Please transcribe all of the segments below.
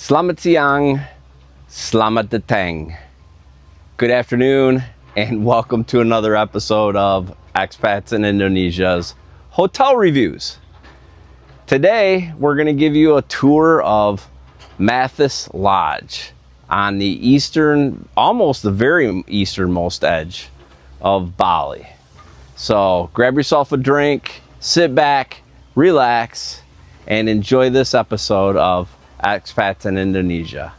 Selamat siang, selamat datang. Good afternoon, and welcome to another episode of Expats in Indonesia's Hotel Reviews. Today, we're going to give you a tour of Mathis Lodge on the eastern, almost the very easternmost edge of Bali. So grab yourself a drink, sit back, relax, and enjoy this episode of Expats in Indonesia.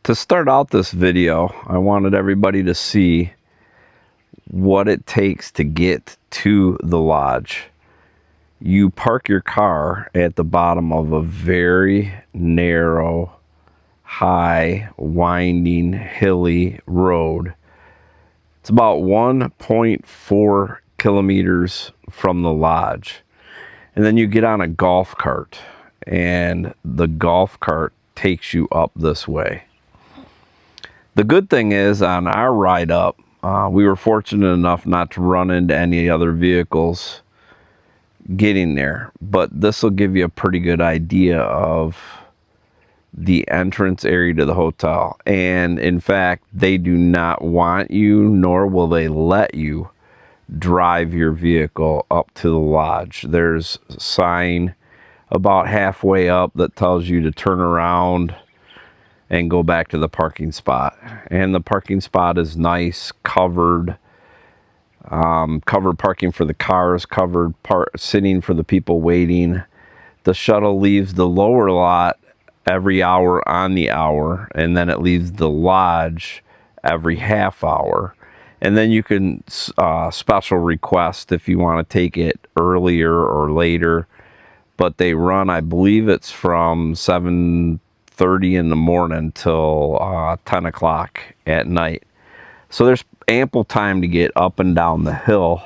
To start out this video, I wanted everybody to see what it takes to get to the lodge. You park your car at the bottom of a very narrow, high, winding, hilly road. It's about 1.4 kilometers from the lodge. And then you get on a golf cart, and the golf cart takes you up this way. The good thing is, on our ride up, we were fortunate enough not to run into any other vehicles getting there. But this will give you a pretty good idea of the entrance area to the hotel. And in fact, they do not want you, nor will they let you drive your vehicle up to the lodge. There's a sign about halfway up that tells you to turn around and go back to the parking spot. And the parking spot is nice, covered parking for the cars, covered sitting for the people waiting. The shuttle leaves the lower lot every hour on the hour, and then it leaves the lodge every half hour. And then you can special request if you want to take it earlier or later. But they run, I believe it's from 7:30 in the morning till 10 o'clock at night. So there's ample time to get up and down the hill.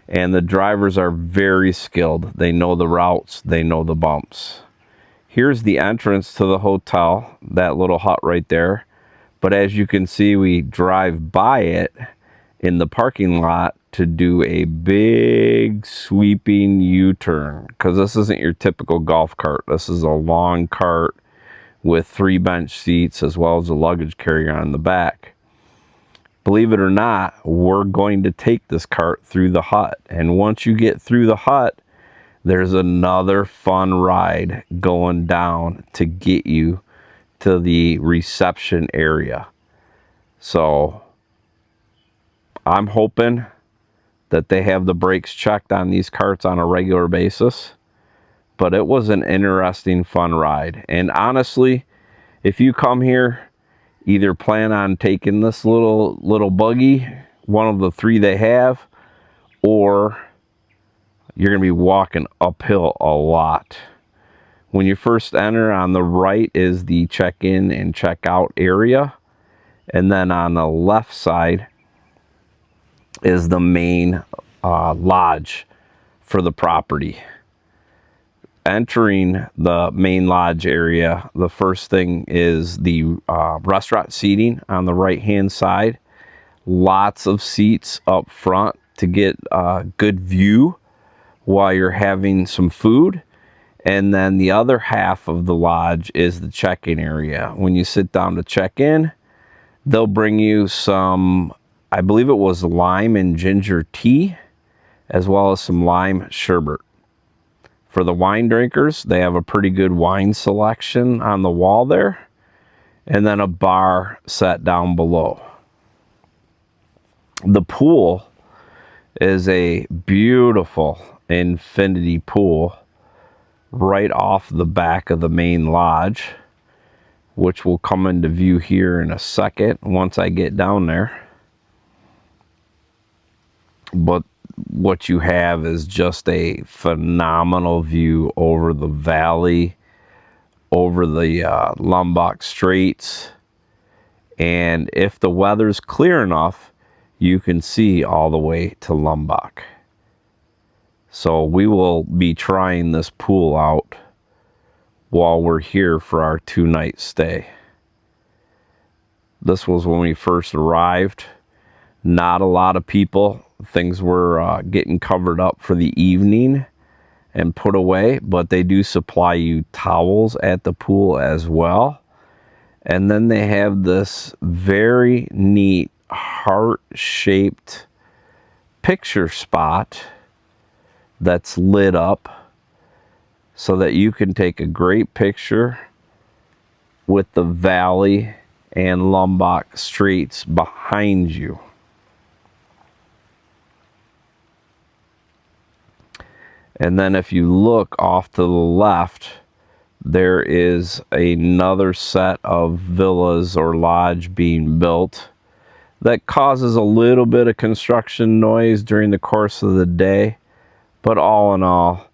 And the drivers are very skilled. They know the routes, they know the bumps. Here's the entrance to the hotel, that little hut right there. But as you can see, we drive by it in the parking lot to do a big sweeping U-turn, because this isn't your typical golf cart. This is a long cart with 3 bench seats as well as a luggage carrier on the back. Believe it or not, we're going to take this cart through the hut, and once you get through the hut, there's another fun ride going down to get you to the reception area. So I'm hoping that they have the brakes checked on these carts on a regular basis. But it was an interesting, fun ride. And honestly, if you come here, either plan on taking this little buggy, one of the 3 they have, or you're going to be walking uphill a lot. When you first enter, on the right is the check-in and check-out area. And then on the left side is the main lodge for the property. Entering the main lodge area, the first thing is the restaurant seating on the right hand side. Lots of seats up front to get a good view while you're having some food. And then the other half of the lodge is the check-in area. When you sit down to check in, they'll bring you some, I believe it was lime and ginger tea, as well as some lime sherbet. For the wine drinkers, they have a pretty good wine selection on the wall there, and then a bar set down below. The pool is a beautiful infinity pool right off the back of the main lodge, which will come into view here in a second once I get down there. But what you have is just a phenomenal view over the valley, over the Lombok Straits, and if the weather's clear enough, you can see all the way to Lombok. So we will be trying this pool out while we're here for our 2-night stay. This was when we first arrived. Not a lot of people. Things were getting covered up for the evening, and put away, but they do supply you towels at the pool as well. And then they have this very neat heart-shaped picture spot that's lit up so that you can take a great picture with the valley and Lombok Straits behind you. And then if you look off to the left, there is another set of villas or lodge being built that causes a little bit of construction noise during the course of the day, but all in all,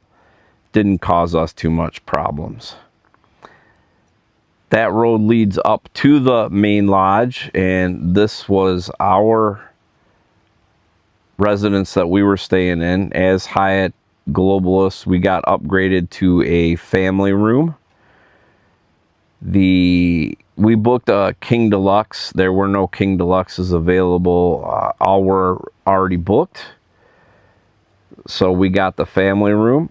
didn't cause us too much problems. That road leads up to the main lodge, and this was our residence that we were staying in. As Hyatt Globalists, we got upgraded to a family room. We booked a King Deluxe. There were no King Deluxes available. All were already booked. So we got the family room.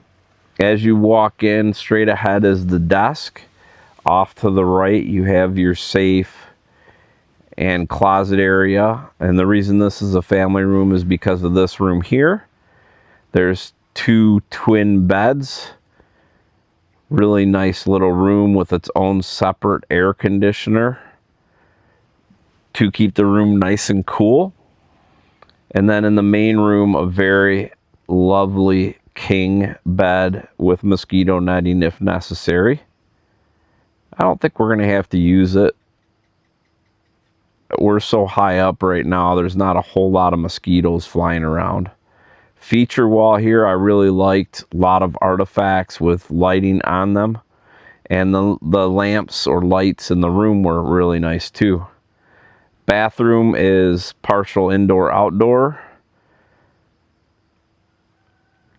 As you walk in, straight ahead is the desk. Off to the right, you have your safe and closet area. And the reason this is a family room is because of this room here. There's 2 twin beds. Really nice little room with its own separate air conditioner to keep the room nice and cool. And then in the main room, a very lovely king bed with mosquito netting if necessary. I don't think we're going to have to use it. We're so high up right now, there's not a whole lot of mosquitoes flying around. Feature wall here, I really liked. A lot of artifacts with lighting on them. And the lamps or lights in the room were really nice too. Bathroom is partial indoor-outdoor.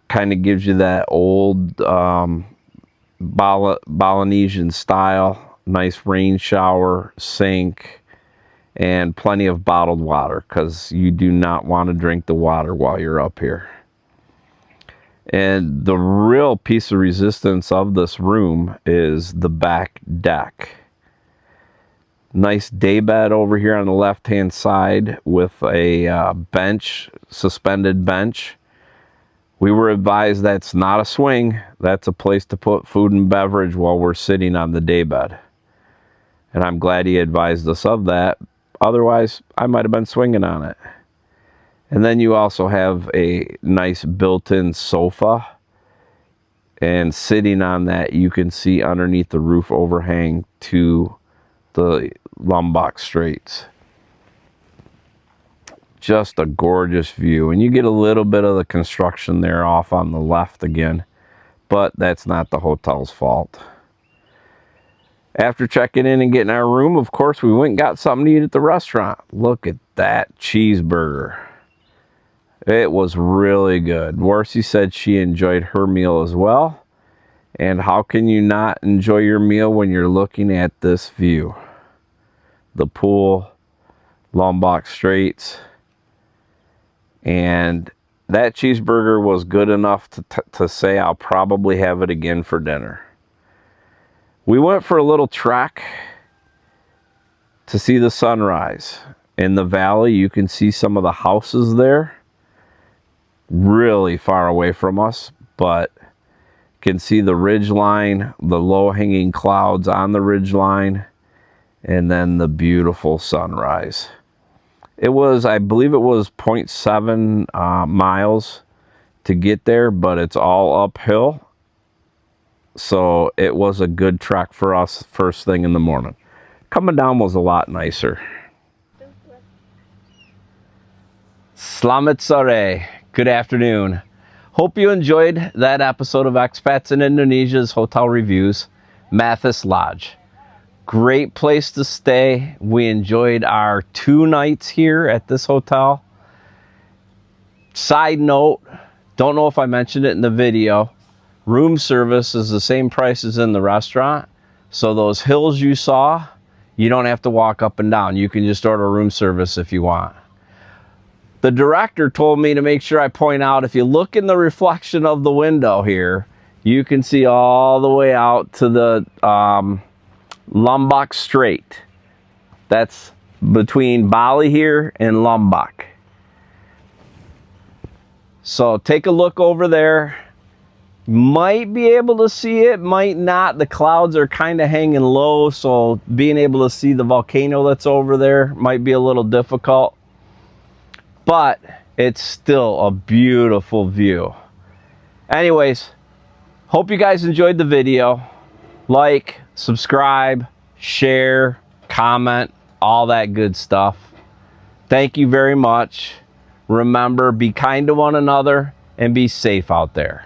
Kind of gives you that old Balinesian style. Nice rain shower, sink, and plenty of bottled water because you do not want to drink the water while you're up here. And the real piece of resistance of this room is the back deck. Nice day bed over here on the left hand side with a bench, suspended bench. We were advised that's not a swing, that's a place to put food and beverage while we're sitting on the day bed. And I'm glad he advised us of that. Otherwise, I might have been swinging on it. And then you also have a nice built-in sofa. And sitting on that, you can see underneath the roof overhang to the Lombok Straits. Just a gorgeous view. And you get a little bit of the construction there off on the left again. But that's not the hotel's fault. After checking in and getting our room, of course, we went and got something to eat at the restaurant. Look at that cheeseburger. It was really good. Warsi said she enjoyed her meal as well. And how can you not enjoy your meal when you're looking at this view? The pool, Lombok Straits. And that cheeseburger was good enough to say I'll probably have it again for dinner. We went for a little trek to see the sunrise. In the valley, you can see some of the houses there. Really far away from us, but can see the ridge line, the low-hanging clouds on the ridge line, and then the beautiful sunrise. It was, I believe it was 0.7 miles to get there, but it's all uphill. So it was a good trek for us first thing in the morning. Coming down was a lot nicer. Slamet sore. Good afternoon. Hope you enjoyed that episode of Expats in Indonesia's Hotel Reviews, Mathis Lodge. Great place to stay. We enjoyed our 2 nights here at this hotel. Side note, don't know if I mentioned it in the video, room service is the same price as in the restaurant. So those hills you saw, you don't have to walk up and down. You can just order room service if you want. The director told me to make sure I point out, if you look in the reflection of the window here, you can see all the way out to the Lombok Strait. That's between Bali here and Lombok. So take a look over there. Might be able to see it, might not. The clouds are kind of hanging low, so being able to see the volcano that's over there might be a little difficult. But it's still a beautiful view. Anyways, hope you guys enjoyed the video. Like, subscribe, share, comment, all that good stuff. Thank you very much. Remember, be kind to one another and be safe out there.